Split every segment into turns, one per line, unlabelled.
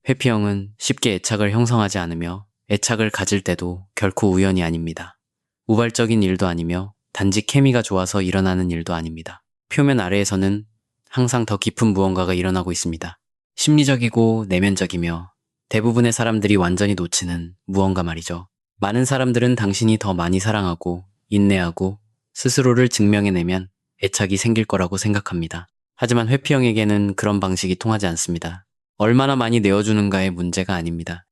회피형은 쉽게 애착을 형성하지 않으며 애착을 가질 때도 결코 우연이 아닙니다. 우발적인 일도 아니며 단지 케미가 좋아서 일어나는 일도 아닙니다. 표면 아래에서는 항상 더 깊은 무언가가 일어나고 있습니다. 심리적이고 내면적이며 대부분의 사람들이 완전히 놓치는 무언가 말이죠. 많은 사람들은 당신이 더 많이 사랑하고 인내하고 스스로를 증명해내면 애착이 생길 거라고 생각합니다. 하지만 회피형에게는 그런 방식이 통하지 않습니다. 얼마나 많이 내어주는가의 문제가 아닙니다.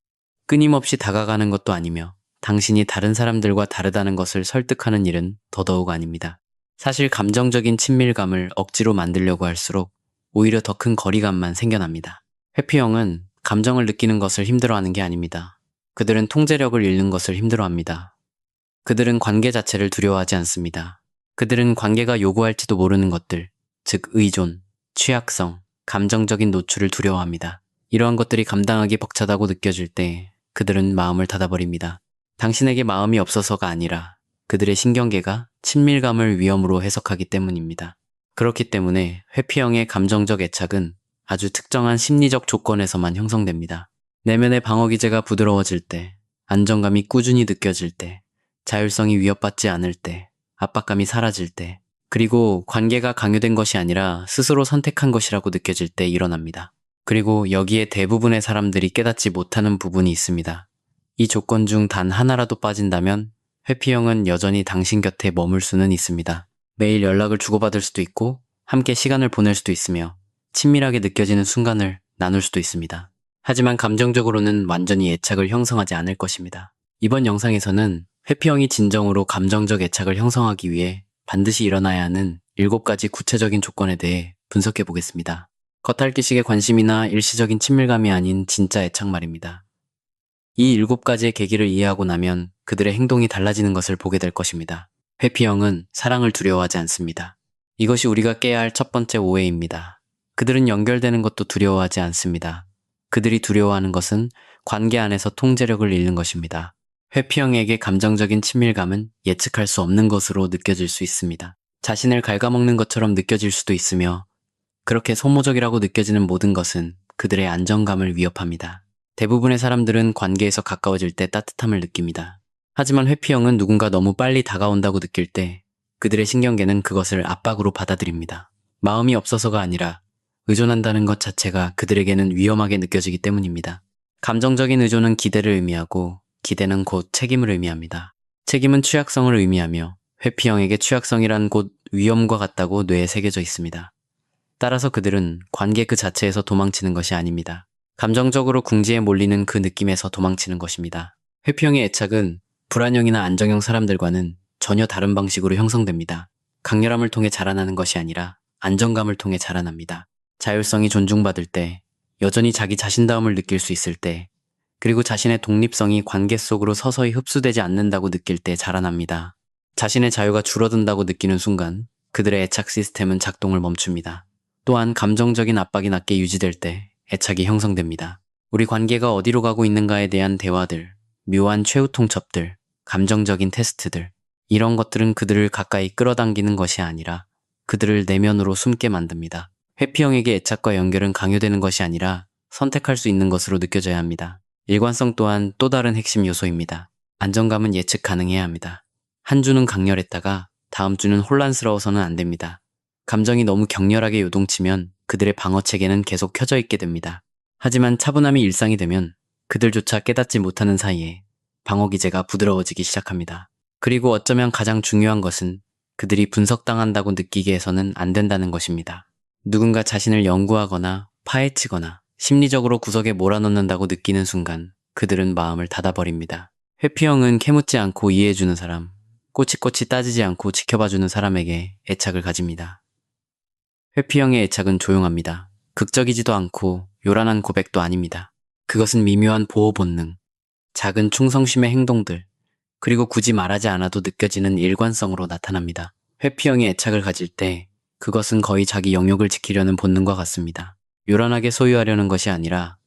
끊임없이 다가가는 것도 아니며 당신이 다른 사람들과 다르다는 것을 설득하는 일은 더더욱 아닙니다. 사실 감정적인 친밀감을 억지로 만들려고 할수록 오히려 더 큰 거리감만 생겨납니다. 회피형은 감정을 느끼는 것을 힘들어하는 게 아닙니다. 그들은 통제력을 잃는 것을 힘들어합니다. 그들은 관계 자체를 두려워하지 않습니다. 그들은 관계가 요구할지도 모르는 것들, 즉 의존, 취약성, 감정적인 노출을 두려워합니다. 이러한 것들이 감당하기 벅차다고 느껴질 때 그들은 마음을 닫아버립니다. 당신에게 마음이 없어서가 아니라 그들의 신경계가 친밀감을 위험으로 해석하기 때문입니다. 그렇기 때문에 회피형의 감정적 애착은 아주 특정한 심리적 조건에서만 형성됩니다. 내면의 방어기제가 부드러워질 때, 안정감이 꾸준히 느껴질 때, 자율성이 위협받지 않을 때, 압박감이 사라질 때, 그리고 관계가 강요된 것이 아니라 스스로 선택한 것이라고 느껴질 때 일어납니다. 그리고 여기에 대부분의 사람들이 깨닫지 못하는 부분이 있습니다. 이 조건 중 단 하나라도 빠진다면 회피형은 여전히 당신 곁에 머물 수는 있습니다. 매일 연락을 주고받을 수도 있고 함께 시간을 보낼 수도 있으며 친밀하게 느껴지는 순간을 나눌 수도 있습니다. 하지만 감정적으로는 완전히 애착을 형성하지 않을 것입니다. 이번 영상에서는 회피형이 진정으로 감정적 애착을 형성하기 위해 반드시 일어나야 하는 7가지 구체적인 조건에 대해 분석해 보겠습니다. 겉핥기식의 관심이나 일시적인 친밀감이 아닌 진짜 애착 말입니다. 이 7가지의 계기를 이해하고 나면 그들의 행동이 달라지는 것을 보게 될 것입니다. 회피형은 사랑을 두려워하지 않습니다. 이것이 우리가 깨야 할 첫 번째 오해입니다. 그들은 연결되는 것도 두려워하지 않습니다. 그들이 두려워하는 것은 관계 안에서 통제력을 잃는 것입니다. 회피형에게 감정적인 친밀감은 예측할 수 없는 것으로 느껴질 수 있습니다. 자신을 갉아먹는 것처럼 느껴질 수도 있으며 그렇게 소모적이라고 느껴지는 모든 것은 그들의 안정감을 위협합니다. 대부분의 사람들은 관계에서 가까워질 때 따뜻함을 느낍니다. 하지만 회피형은 누군가 너무 빨리 다가온다고 느낄 때 그들의 신경계는 그것을 압박으로 받아들입니다. 마음이 없어서가 아니라 의존한다는 것 자체가 그들에게는 위험하게 느껴지기 때문입니다. 감정적인 의존은 기대를 의미하고 기대는 곧 책임을 의미합니다. 책임은 취약성을 의미하며 회피형에게 취약성이란 곧 위험과 같다고 뇌에 새겨져 있습니다. 따라서 그들은 관계 그 자체에서 도망치는 것이 아닙니다. 감정적으로 궁지에 몰리는 그 느낌에서 도망치는 것입니다. 회피형의 애착은 불안형이나 안정형 사람들과는 전혀 다른 방식으로 형성됩니다. 강렬함을 통해 자라나는 것이 아니라 안정감을 통해 자라납니다. 자율성이 존중받을 때, 여전히 자기 자신다움을 느낄 수 있을 때, 그리고 자신의 독립성이 관계 속으로 서서히 흡수되지 않는다고 느낄 때 자라납니다. 자신의 자유가 줄어든다고 느끼는 순간 그들의 애착 시스템은 작동을 멈춥니다. 또한 감정적인 압박이 낮게 유지될 때 애착이 형성됩니다. 우리 관계가 어디로 가고 있는가에 대한 대화들, 묘한 최후 통첩들, 감정적인 테스트들, 이런 것들은 그들을 가까이 끌어당기는 것이 아니라 그들을 내면으로 숨게 만듭니다. 회피형에게 애착과 연결은 강요되는 것이 아니라 선택할 수 있는 것으로 느껴져야 합니다. 일관성 또한 또 다른 핵심 요소입니다. 안정감은 예측 가능해야 합니다. 한 주는 강렬했다가 다음 주는 혼란스러워서는 안 됩니다. 감정이 너무 격렬하게 요동치면 그들의 방어체계는 계속 켜져 있게 됩니다. 하지만 차분함이 일상이 되면 그들조차 깨닫지 못하는 사이에 방어기제가 부드러워지기 시작합니다. 그리고 어쩌면 가장 중요한 것은 그들이 분석당한다고 느끼게 해서는 안 된다는 것입니다. 누군가 자신을 연구하거나 파헤치거나 심리적으로 구석에 몰아넣는다고 느끼는 순간 그들은 마음을 닫아버립니다. 회피형은 캐묻지 않고 이해해주는 사람, 꼬치꼬치 따지지 않고 지켜봐주는 사람에게 애착을 가집니다. 회피형의 애착은 조용합니다. 극적이지도 않고 요란한 고백도 아닙니다. 그것은 미묘한 보호 본능, 작은 충성심의 행동들, 그리고 굳이 말하지 않아도 느껴지는 일관성으로 나타납니다. 회피형의 애착을 가질 때 그것은 거의 자기 영역을 지키려는 본능과 같습니다. 요란하게 소유하려는 것이 아니라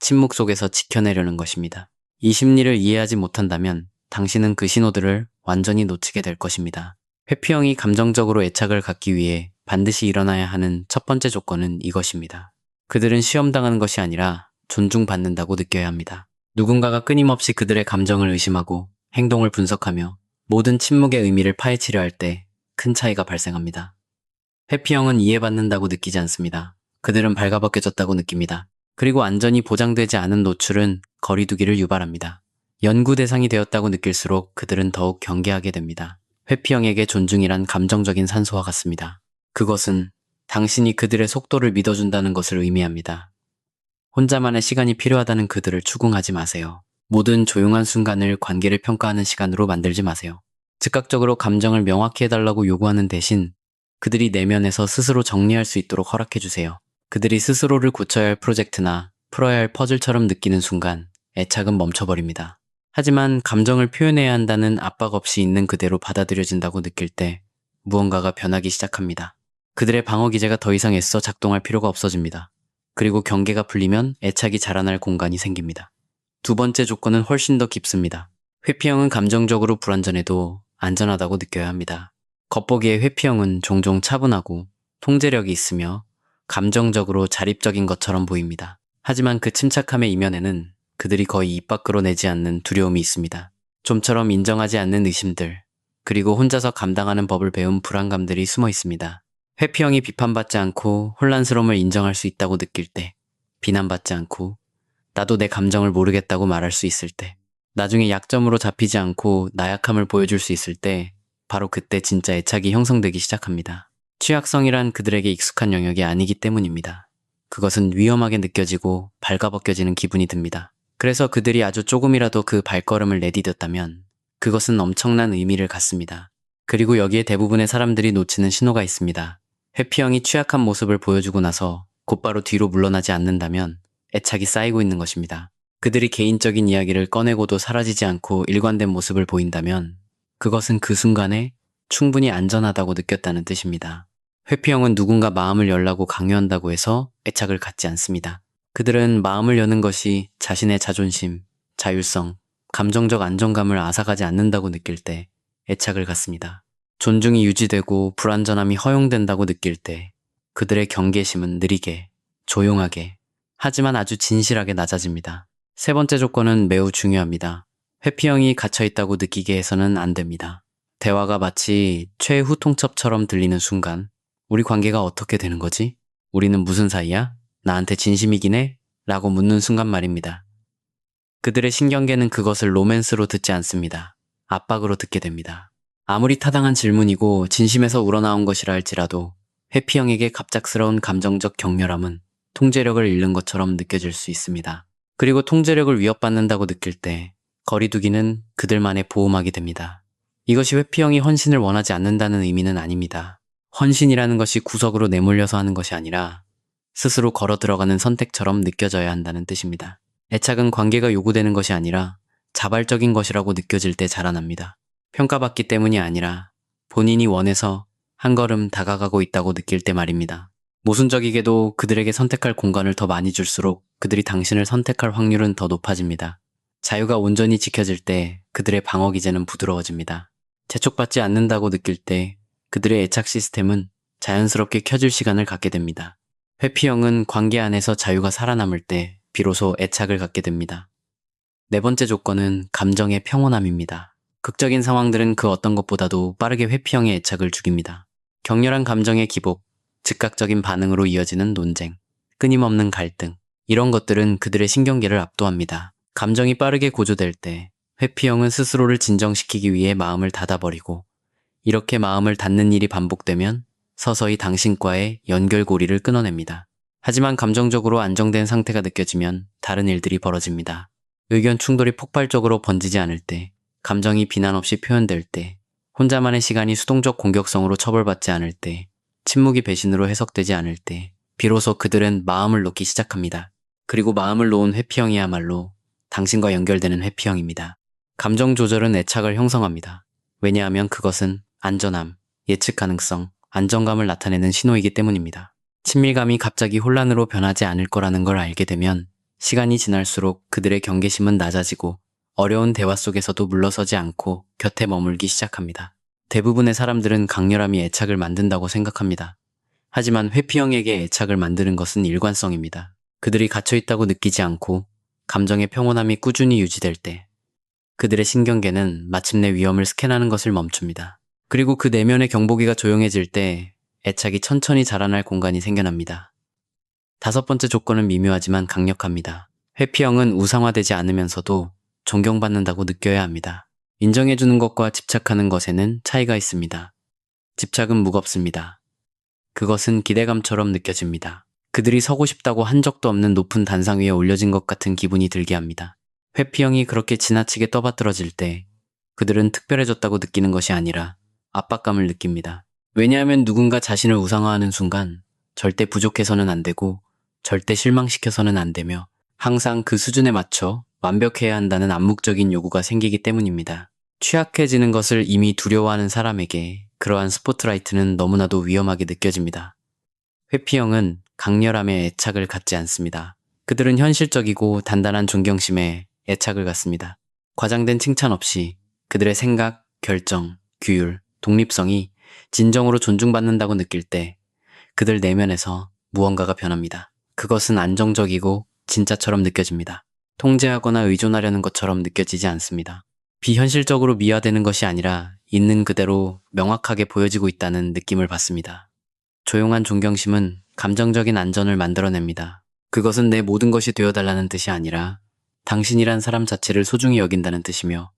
침묵 속에서 지켜내려는 것입니다. 이 심리를 이해하지 못한다면 당신은 그 신호들을 완전히 놓치게 될 것입니다. 회피형이 감정적으로 애착을 갖기 위해 반드시 일어나야 하는 첫 번째 조건은 이것입니다. 그들은 시험당하는 것이 아니라 존중받는다고 느껴야 합니다. 누군가가 끊임없이 그들의 감정을 의심하고 행동을 분석하며 모든 침묵의 의미를 파헤치려 할 때 큰 차이가 발생합니다. 회피형은 이해받는다고 느끼지 않습니다. 그들은 발가벗겨졌다고 느낍니다. 그리고 안전이 보장되지 않은 노출은 거리두기를 유발합니다. 연구 대상이 되었다고 느낄수록 그들은 더욱 경계하게 됩니다. 회피형에게 존중이란 감정적인 산소와 같습니다. 그것은 당신이 그들의 속도를 믿어준다는 것을 의미합니다. 혼자만의 시간이 필요하다는 그들을 추궁하지 마세요. 모든 조용한 순간을 관계를 평가하는 시간으로 만들지 마세요. 즉각적으로 감정을 명확히 해달라고 요구하는 대신 그들이 내면에서 스스로 정리할 수 있도록 허락해주세요. 그들이 스스로를 고쳐야 할 프로젝트나 풀어야 할 퍼즐처럼 느끼는 순간 애착은 멈춰버립니다. 하지만 감정을 표현해야 한다는 압박 없이 있는 그대로 받아들여진다고 느낄 때 무언가가 변하기 시작합니다. 그들의 방어 기제가 더 이상 애써 작동할 필요가 없어집니다. 그리고 경계가 풀리면 애착이 자라날 공간이 생깁니다. 두 번째 조건은 훨씬 더 깊습니다. 회피형은 감정적으로 불완전해도 안전하다고 느껴야 합니다. 겉보기에 회피형은 종종 차분하고 통제력이 있으며 감정적으로 자립적인 것처럼 보입니다. 하지만 그 침착함의 이면에는 그들이 거의 입 밖으로 내지 않는 두려움이 있습니다. 좀처럼 인정하지 않는 의심들, 그리고 혼자서 감당하는 법을 배운 불안감들이 숨어 있습니다. 회피형이 비판받지 않고 혼란스러움을 인정할 수 있다고 느낄 때, 비난받지 않고 나도 내 감정을 모르겠다고 말할 수 있을 때, 나중에 약점으로 잡히지 않고 나약함을 보여줄 수 있을 때 바로 그때 진짜 애착이 형성되기 시작합니다. 취약성이란 그들에게 익숙한 영역이 아니기 때문입니다. 그것은 위험하게 느껴지고 발가벗겨지는 기분이 듭니다. 그래서 그들이 아주 조금이라도 그 발걸음을 내디뎠다면 그것은 엄청난 의미를 갖습니다. 그리고 여기에 대부분의 사람들이 놓치는 신호가 있습니다. 회피형이 취약한 모습을 보여주고 나서 곧바로 뒤로 물러나지 않는다면 애착이 쌓이고 있는 것입니다. 그들이 개인적인 이야기를 꺼내고도 사라지지 않고 일관된 모습을 보인다면 그것은 그 순간에 충분히 안전하다고 느꼈다는 뜻입니다. 회피형은 누군가 마음을 열라고 강요한다고 해서 애착을 갖지 않습니다. 그들은 마음을 여는 것이 자신의 자존심, 자율성, 감정적 안정감을 앗아가지 않는다고 느낄 때 애착을 갖습니다. 존중이 유지되고 불완전함이 허용된다고 느낄 때 그들의 경계심은 느리게, 조용하게, 하지만 아주 진실하게 낮아집니다. 세 번째 조건은 매우 중요합니다. 회피형이 갇혀있다고 느끼게 해서는 안 됩니다. 대화가 마치 최후 통첩처럼 들리는 순간 우리 관계가 어떻게 되는 거지? 우리는 무슨 사이야? 나한테 진심이긴 해? 라고 묻는 순간 말입니다. 그들의 신경계는 그것을 로맨스로 듣지 않습니다. 압박으로 듣게 됩니다. 아무리 타당한 질문이고 진심에서 우러나온 것이라 할지라도 회피형에게 갑작스러운 감정적 격렬함은 통제력을 잃는 것처럼 느껴질 수 있습니다. 그리고 통제력을 위협받는다고 느낄 때 거리두기는 그들만의 보호막이 됩니다. 이것이 회피형이 헌신을 원하지 않는다는 의미는 아닙니다. 헌신이라는 것이 구석으로 내몰려서 하는 것이 아니라 스스로 걸어 들어가는 선택처럼 느껴져야 한다는 뜻입니다. 애착은 관계가 요구되는 것이 아니라 자발적인 것이라고 느껴질 때 자라납니다. 평가받기 때문이 아니라 본인이 원해서 한 걸음 다가가고 있다고 느낄 때 말입니다. 모순적이게도 그들에게 선택할 공간을 더 많이 줄수록 그들이 당신을 선택할 확률은 더 높아집니다. 자유가 온전히 지켜질 때 그들의 방어 기제는 부드러워집니다. 재촉받지 않는다고 느낄 때 그들의 애착 시스템은 자연스럽게 켜질 시간을 갖게 됩니다. 회피형은 관계 안에서 자유가 살아남을 때 비로소 애착을 갖게 됩니다. 네 번째 조건은 감정의 평온함입니다. 극적인 상황들은 그 어떤 것보다도 빠르게 회피형의 애착을 죽입니다. 격렬한 감정의 기복, 즉각적인 반응으로 이어지는 논쟁, 끊임없는 갈등, 이런 것들은 그들의 신경계를 압도합니다. 감정이 빠르게 고조될 때 회피형은 스스로를 진정시키기 위해 마음을 닫아버리고 이렇게 마음을 닫는 일이 반복되면 서서히 당신과의 연결고리를 끊어냅니다. 하지만 감정적으로 안정된 상태가 느껴지면 다른 일들이 벌어집니다. 의견 충돌이 폭발적으로 번지지 않을 때, 감정이 비난 없이 표현될 때, 혼자만의 시간이 수동적 공격성으로 처벌받지 않을 때, 침묵이 배신으로 해석되지 않을 때, 비로소 그들은 마음을 놓기 시작합니다. 그리고 마음을 놓은 회피형이야말로 당신과 연결되는 회피형입니다. 감정 조절은 애착을 형성합니다. 왜냐하면 그것은 안전함, 예측 가능성, 안정감을 나타내는 신호이기 때문입니다. 친밀감이 갑자기 혼란으로 변하지 않을 거라는 걸 알게 되면 시간이 지날수록 그들의 경계심은 낮아지고 어려운 대화 속에서도 물러서지 않고 곁에 머물기 시작합니다. 대부분의 사람들은 강렬함이 애착을 만든다고 생각합니다. 하지만 회피형에게 애착을 만드는 것은 일관성입니다. 그들이 갇혀있다고 느끼지 않고 감정의 평온함이 꾸준히 유지될 때 그들의 신경계는 마침내 위험을 스캔하는 것을 멈춥니다. 그리고 그 내면의 경보기가 조용해질 때 애착이 천천히 자라날 공간이 생겨납니다. 다섯 번째 조건은 미묘하지만 강력합니다. 회피형은 우상화되지 않으면서도 존경받는다고 느껴야 합니다. 인정해주는 것과 집착하는 것에는 차이가 있습니다. 집착은 무겁습니다. 그것은 기대감처럼 느껴집니다. 그들이 서고 싶다고 한 적도 없는 높은 단상 위에 올려진 것 같은 기분이 들게 합니다. 회피형이 그렇게 지나치게 떠받들어질 때 그들은 특별해졌다고 느끼는 것이 아니라 압박감을 느낍니다. 왜냐하면 누군가 자신을 우상화하는 순간 절대 부족해서는 안 되고 절대 실망시켜서는 안 되며 항상 그 수준에 맞춰 완벽해야 한다는 암묵적인 요구가 생기기 때문입니다. 취약해지는 것을 이미 두려워하는 사람에게 그러한 스포트라이트는 너무나도 위험하게 느껴집니다. 회피형은 강렬함에 애착을 갖지 않습니다. 그들은 현실적이고 단단한 존경심에 애착을 갖습니다. 과장된 칭찬 없이 그들의 생각, 결정, 규율, 독립성이 진정으로 존중받는다고 느낄 때 그들 내면에서 무언가가 변합니다. 그것은 안정적이고 진짜처럼 느껴집니다. 통제하거나 의존하려는 것처럼 느껴지지 않습니다. 비현실적으로 미화되는 것이 아니라 있는 그대로 명확하게 보여지고 있다는 느낌을 받습니다. 조용한 존경심은 감정적인 안전을 만들어냅니다. 그것은 내 모든 것이 되어달라는 뜻이 아니라 당신이란 사람 자체를 소중히 여긴다는 뜻이며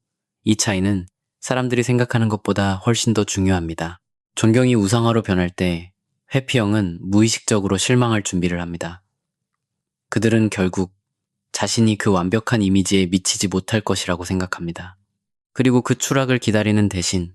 이 차이는 사람들이 생각하는 것보다 훨씬 더 중요합니다. 존경이 우상화로 변할 때 회피형은 무의식적으로 실망할 준비를 합니다. 그들은 결국 자신이 그 완벽한 이미지에 미치지 못할 것이라고 생각합니다. 그리고 그 추락을 기다리는 대신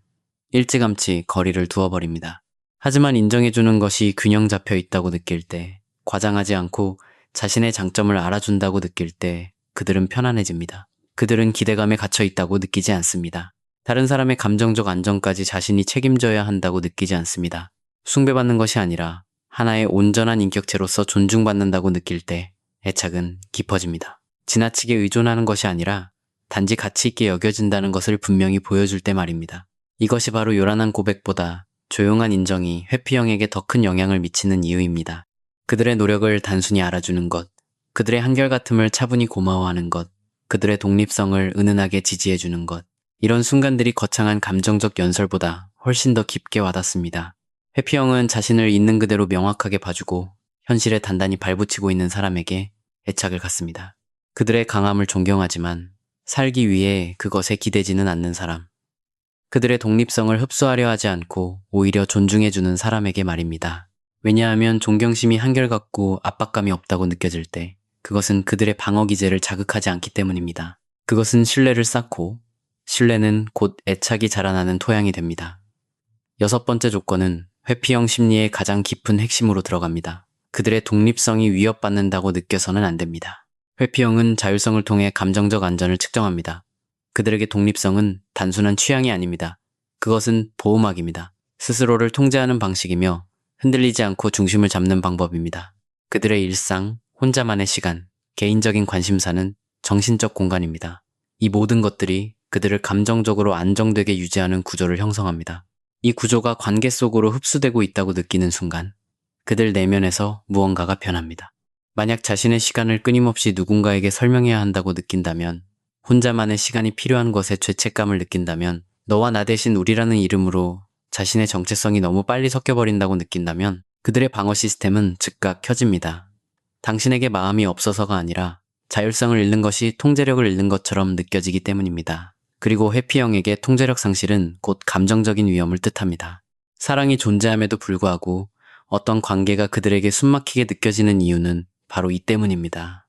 일찌감치 거리를 두어버립니다. 하지만 인정해주는 것이 균형 잡혀 있다고 느낄 때, 과장하지 않고 자신의 장점을 알아준다고 느낄 때 그들은 편안해집니다. 그들은 기대감에 갇혀 있다고 느끼지 않습니다. 다른 사람의 감정적 안정까지 자신이 책임져야 한다고 느끼지 않습니다. 숭배받는 것이 아니라 하나의 온전한 인격체로서 존중받는다고 느낄 때 애착은 깊어집니다. 지나치게 의존하는 것이 아니라 단지 가치 있게 여겨진다는 것을 분명히 보여줄 때 말입니다. 이것이 바로 요란한 고백보다 조용한 인정이 회피형에게 더 큰 영향을 미치는 이유입니다. 그들의 노력을 단순히 알아주는 것, 그들의 한결같음을 차분히 고마워하는 것, 그들의 독립성을 은은하게 지지해주는 것, 이런 순간들이 거창한 감정적 연설보다 훨씬 더 깊게 와닿습니다. 회피형은 자신을 있는 그대로 명확하게 봐주고 현실에 단단히 발붙이고 있는 사람에게 애착을 갖습니다. 그들의 강함을 존경하지만 살기 위해 그것에 기대지는 않는 사람. 그들의 독립성을 흡수하려 하지 않고 오히려 존중해주는 사람에게 말입니다. 왜냐하면 존경심이 한결같고 압박감이 없다고 느껴질 때 그것은 그들의 방어 기제를 자극하지 않기 때문입니다. 그것은 신뢰를 쌓고 신뢰는 곧 애착이 자라나는 토양이 됩니다. 여섯 번째 조건은 회피형 심리의 가장 깊은 핵심으로 들어갑니다. 그들의 독립성이 위협받는다고 느껴서는 안 됩니다. 회피형은 자율성을 통해 감정적 안전을 측정합니다. 그들에게 독립성은 단순한 취향이 아닙니다. 그것은 보호막입니다. 스스로를 통제하는 방식이며 흔들리지 않고 중심을 잡는 방법입니다. 그들의 일상, 혼자만의 시간, 개인적인 관심사는 정신적 공간입니다. 이 모든 것들이 그들을 감정적으로 안정되게 유지하는 구조를 형성합니다. 이 구조가 관계 속으로 흡수되고 있다고 느끼는 순간 그들 내면에서 무언가가 변합니다. 만약 자신의 시간을 끊임없이 누군가에게 설명해야 한다고 느낀다면, 혼자만의 시간이 필요한 것에 죄책감을 느낀다면, 너와 나 대신 우리라는 이름으로 자신의 정체성이 너무 빨리 섞여버린다고 느낀다면 그들의 방어 시스템은 즉각 켜집니다. 당신에게 마음이 없어서가 아니라 자율성을 잃는 것이 통제력을 잃는 것처럼 느껴지기 때문입니다. 그리고 회피형에게 통제력 상실은 곧 감정적인 위험을 뜻합니다. 사랑이 존재함에도 불구하고 어떤 관계가 그들에게 숨막히게 느껴지는 이유는 바로 이 때문입니다.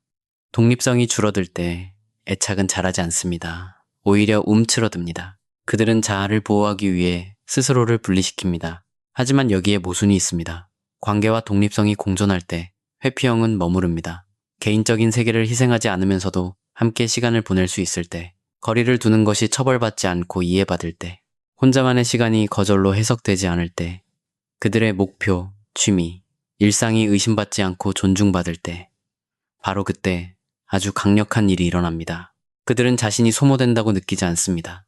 독립성이 줄어들 때 애착은 자라지 않습니다. 오히려 움츠러듭니다. 그들은 자아를 보호하기 위해 스스로를 분리시킵니다. 하지만 여기에 모순이 있습니다. 관계와 독립성이 공존할 때 회피형은 머무릅니다. 개인적인 세계를 희생하지 않으면서도 함께 시간을 보낼 수 있을 때, 거리를 두는 것이 처벌받지 않고 이해받을 때, 혼자만의 시간이 거절로 해석되지 않을 때, 그들의 목표, 취미, 일상이 의심받지 않고 존중받을 때, 바로 그때 아주 강력한 일이 일어납니다. 그들은 자신이 소모된다고 느끼지 않습니다.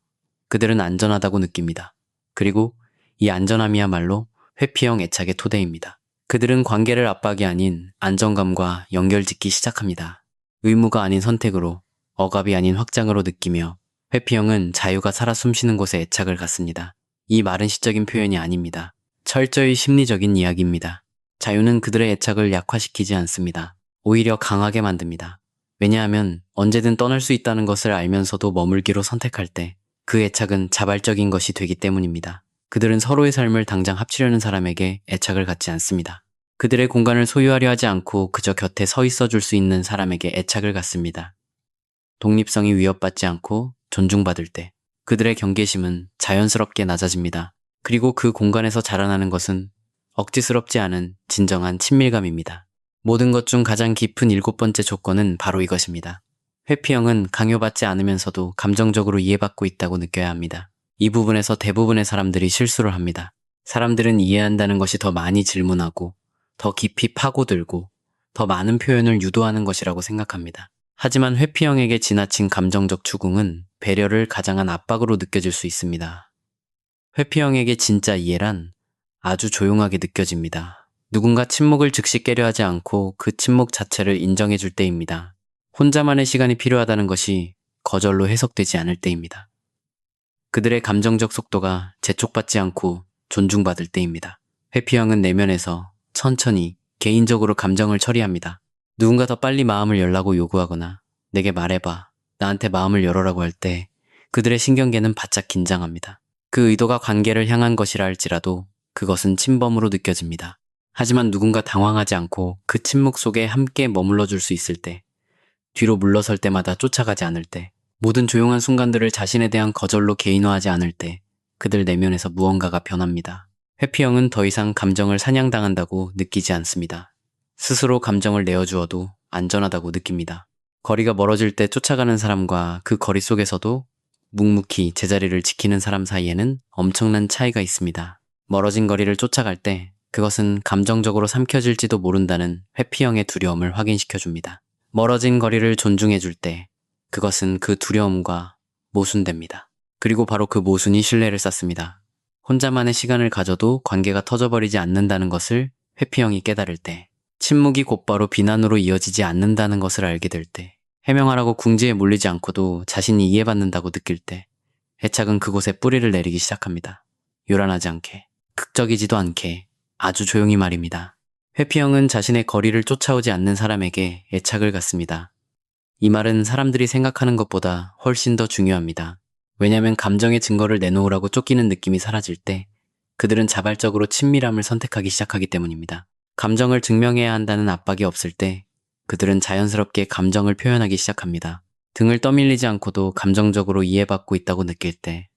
그들은 안전하다고 느낍니다. 그리고 이 안전함이야말로 회피형 애착의 토대입니다. 그들은 관계를 압박이 아닌 안정감과 연결짓기 시작합니다. 의무가 아닌 선택으로, 억압이 아닌 확장으로 느끼며 회피형은 자유가 살아 숨쉬는 곳에 애착을 갖습니다. 이 말은 시적인 표현이 아닙니다. 철저히 심리적인 이야기입니다. 자유는 그들의 애착을 약화시키지 않습니다. 오히려 강하게 만듭니다. 왜냐하면 언제든 떠날 수 있다는 것을 알면서도 머물기로 선택할 때 그 애착은 자발적인 것이 되기 때문입니다. 그들은 서로의 삶을 당장 합치려는 사람에게 애착을 갖지 않습니다. 그들의 공간을 소유하려 하지 않고 그저 곁에 서 있어 줄 수 있는 사람에게 애착을 갖습니다. 독립성이 위협받지 않고 존중받을 때 그들의 경계심은 자연스럽게 낮아집니다. 그리고 그 공간에서 자라나는 것은 억지스럽지 않은 진정한 친밀감입니다. 모든 것 중 가장 깊은 7번째 조건은 바로 이것입니다. 회피형은 강요받지 않으면서도 감정적으로 이해받고 있다고 느껴야 합니다. 이 부분에서 대부분의 사람들이 실수를 합니다. 사람들은 이해한다는 것이 더 많이 질문하고 더 깊이 파고들고 더 많은 표현을 유도하는 것이라고 생각합니다. 하지만 회피형에게 지나친 감정적 추궁은 배려를 가장한 압박으로 느껴질 수 있습니다. 회피형에게 진짜 이해란 아주 조용하게 느껴집니다. 누군가 침묵을 즉시 깨려 하지 않고 그 침묵 자체를 인정해 줄 때입니다. 혼자만의 시간이 필요하다는 것이 거절로 해석되지 않을 때입니다. 그들의 감정적 속도가 재촉받지 않고 존중받을 때입니다. 회피형은 내면에서 천천히 개인적으로 감정을 처리합니다. 누군가 더 빨리 마음을 열라고 요구하거나 내게 말해봐, 나한테 마음을 열어라고 할 때 그들의 신경계는 바짝 긴장합니다. 그 의도가 관계를 향한 것이라 할지라도 그것은 침범으로 느껴집니다. 하지만 누군가 당황하지 않고 그 침묵 속에 함께 머물러 줄 수 있을 때, 뒤로 물러설 때마다 쫓아가지 않을 때, 모든 조용한 순간들을 자신에 대한 거절로 개인화하지 않을 때 그들 내면에서 무언가가 변합니다. 회피형은 더 이상 감정을 사냥당한다고 느끼지 않습니다. 스스로 감정을 내어주어도 안전하다고 느낍니다. 거리가 멀어질 때 쫓아가는 사람과 그 거리 속에서도 묵묵히 제자리를 지키는 사람 사이에는 엄청난 차이가 있습니다. 멀어진 거리를 쫓아갈 때 그것은 감정적으로 삼켜질지도 모른다는 회피형의 두려움을 확인시켜줍니다. 멀어진 거리를 존중해줄 때 그것은 그 두려움과 모순됩니다. 그리고 바로 그 모순이 신뢰를 쌓습니다. 혼자만의 시간을 가져도 관계가 터져버리지 않는다는 것을 회피형이 깨달을 때, 침묵이 곧바로 비난으로 이어지지 않는다는 것을 알게 될 때, 해명하라고 궁지에 몰리지 않고도 자신이 이해받는다고 느낄 때, 애착은 그곳에 뿌리를 내리기 시작합니다. 요란하지 않게, 극적이지도 않게, 아주 조용히 말입니다. 회피형은 자신의 거리를 쫓아오지 않는 사람에게 애착을 갖습니다. 이 말은 사람들이 생각하는 것보다 훨씬 더 중요합니다. 왜냐하면 감정의 증거를 내놓으라고 쫓기는 느낌이 사라질 때 그들은 자발적으로 친밀함을 선택하기 시작하기 때문입니다. 감정을 증명해야 한다는 압박이 없을 때 그들은 자연스럽게 감정을 표현하기 시작합니다. 등을 떠밀리지 않고도 감정적으로 이해받고 있다고 느낄 때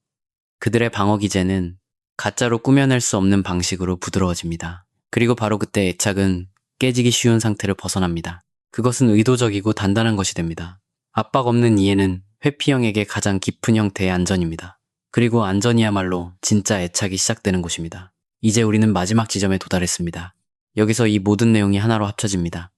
그들의 방어 기제는 가짜로 꾸며낼 수 없는 방식으로 부드러워집니다. 그리고 바로 그때 애착은 깨지기 쉬운 상태를 벗어납니다. 그것은 의도적이고 단단한 것이 됩니다. 압박 없는 이해는 회피형에게 가장 깊은 형태의 안전입니다. 그리고 안전이야말로 진짜 애착이 시작되는 곳입니다. 이제 우리는 마지막 지점에 도달했습니다. 여기서 이 모든 내용이 하나로 합쳐집니다.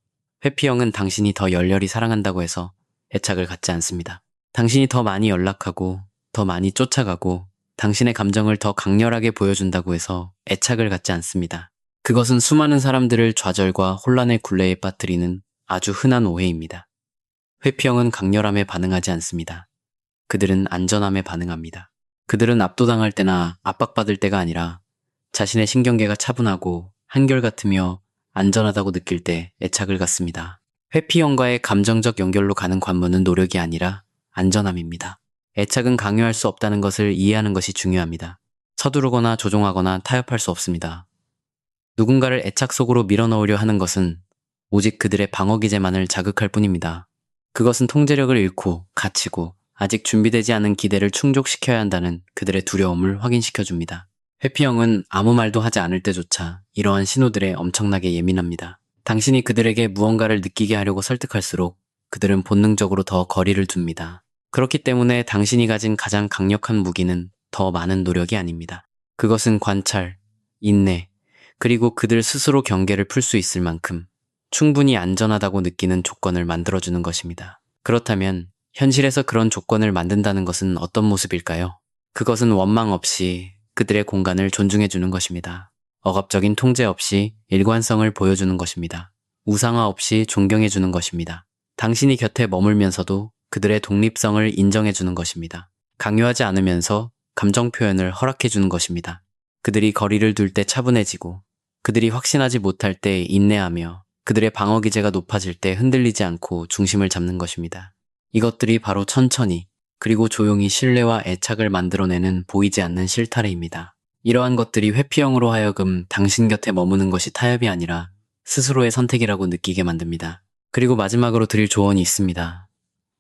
회피형은 당신이 더 열렬히 사랑한다고 해서 애착을 갖지 않습니다. 당신이 더 많이 연락하고 더 많이 쫓아가고 당신의 감정을 더 강렬하게 보여준다고 해서 애착을 갖지 않습니다. 그것은 수많은 사람들을 좌절과 혼란의 굴레에 빠뜨리는 아주 흔한 오해입니다. 회피형은 강렬함에 반응하지 않습니다. 그들은 안전함에 반응합니다. 그들은 압도당할 때나 압박받을 때가 아니라 자신의 신경계가 차분하고 한결같으며 안전하다고 느낄 때 애착을 갖습니다. 회피형과의 감정적 연결로 가는 관문은 노력이 아니라 안전함입니다. 애착은 강요할 수 없다는 것을 이해하는 것이 중요합니다. 서두르거나 조종하거나 타협할 수 없습니다. 누군가를 애착 속으로 밀어넣으려 하는 것은 오직 그들의 방어 기제만을 자극할 뿐입니다. 그것은 통제력을 잃고 갇히고 아직 준비되지 않은 기대를 충족시켜야 한다는 그들의 두려움을 확인시켜줍니다. 회피형은 아무 말도 하지 않을 때조차 이러한 신호들에 엄청나게 예민합니다. 당신이 그들에게 무언가를 느끼게 하려고 설득할수록 그들은 본능적으로 더 거리를 둡니다. 그렇기 때문에 당신이 가진 가장 강력한 무기는 더 많은 노력이 아닙니다. 그것은 관찰, 인내, 그리고 그들 스스로 경계를 풀 수 있을 만큼 충분히 안전하다고 느끼는 조건을 만들어주는 것입니다. 그렇다면 현실에서 그런 조건을 만든다는 것은 어떤 모습일까요? 그것은 원망 없이 그들의 공간을 존중해주는 것입니다. 억압적인 통제 없이 일관성을 보여주는 것입니다. 우상화 없이 존경해주는 것입니다. 당신이 곁에 머물면서도 그들의 독립성을 인정해주는 것입니다. 강요하지 않으면서 감정 표현을 허락해주는 것입니다. 그들이 거리를 둘 때 차분해지고, 그들이 확신하지 못할 때 인내하며, 그들의 방어 기제가 높아질 때 흔들리지 않고 중심을 잡는 것입니다. 이것들이 바로 천천히 그리고 조용히 신뢰와 애착을 만들어내는 보이지 않는 실타래입니다. 이러한 것들이 회피형으로 하여금 당신 곁에 머무는 것이 타협이 아니라 스스로의 선택이라고 느끼게 만듭니다. 그리고 마지막으로 드릴 조언이 있습니다.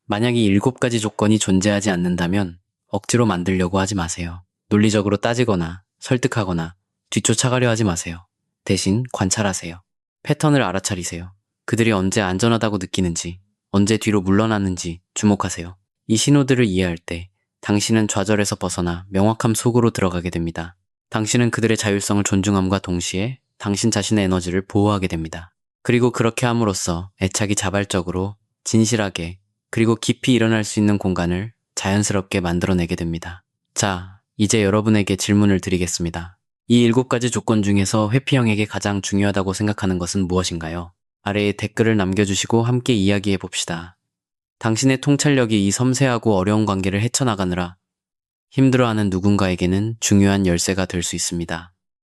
만약 이 7가지 조건이 존재하지 않는다면 억지로 만들려고 하지 마세요. 논리적으로 따지거나 설득하거나 뒤쫓아가려 하지 마세요. 대신 관찰하세요. 패턴을 알아차리세요. 그들이 언제 안전하다고 느끼는지, 언제 뒤로 물러나는지 주목하세요. 이 신호들을 이해할 때 당신은 좌절에서 벗어나 명확함 속으로 들어가게 됩니다. 당신은 그들의 자율성을 존중함과 동시에 당신 자신의 에너지를 보호하게 됩니다. 그리고 그렇게 함으로써 애착이 자발적으로, 진실하게, 그리고 깊이 일어날 수 있는 공간을 자연스럽게 만들어내게 됩니다. 자, 이제 여러분에게 질문을 드리겠습니다. 이 7가지 조건 중에서 회피형에게 가장 중요하다고 생각하는 것은 무엇인가요? 아래에 댓글을 남겨주시고 함께 이야기해 봅시다. 당신의 통찰력이 이 섬세하고 어려운 관계를 헤쳐나가느라 힘들어하는 누군가에게는 중요한 열쇠가 될 수 있습니다.